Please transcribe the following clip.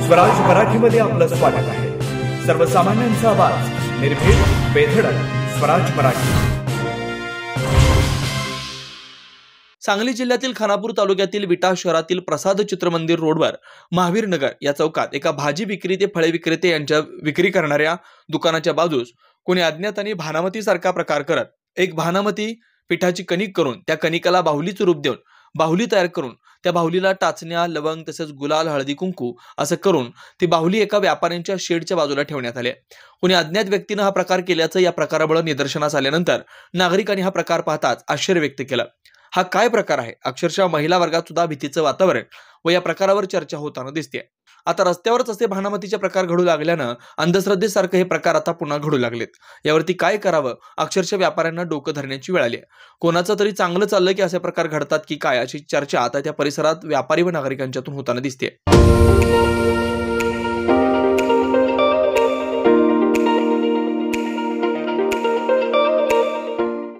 स्वराज मराठीमध्ये आपलं स्वागत आहे। सर्वसामान्यांचा आवाज, निर्भीड, बेधडक, स्वराज मराठी। सांगली जिल्ह्यातील खानापूर तालुक्यातील विटा शहरातील प्रसाद चित्रमंदिर रोडवर महावीर नगर या चौकात एका भाजी विक्रेते फळे विक्रेते यांच्या विक्री करणाऱ्या दुकानाच्या बाजूस कोणी अज्ञाताने भानामती सारखा प्रकार करत एक भानामती पिठाची कणिक करून त्या कणिकाला बाहुलीचं रूप देऊन बाहुली तयार करून त्या बाहुलीला टाचण्या, लवंग तसेच गुलाल, हळदी कुंकू असं करून ती बाहुली एका व्यापाऱ्यांच्या शेडच्या बाजूला ठेवण्यात आली। कोणी अज्ञात व्यक्तीने हा प्रकार केल्याचं या प्रकारामुळे निदर्शनास आल्यानंतर नागरिकांनी हा प्रकार पाहताच आश्चर्य व्यक्त केलं। हा काय प्रकार आहे? अक्षरशः महिला वर्गात सुद्धा भीतीचं वातावरण व या प्रकारावर चर्चा होताना दिसते। आता रस्त्यावरच असे भानामतीचे प्रकार घडू लागल्यानं अंधश्रद्धेसारखे हे प्रकार आता पुन्हा घडू लागलेत। यावरती काय करावं अक्षरशः व्यापाऱ्यांना डोकं धरण्याची वेळ आली आहे। कोणाचं तरी चांगलं चाललं की असे प्रकार घडतात की काय अशी चर्चा आता त्या परिसरात व्यापारी व नागरिकांच्यातून होताना दिसते।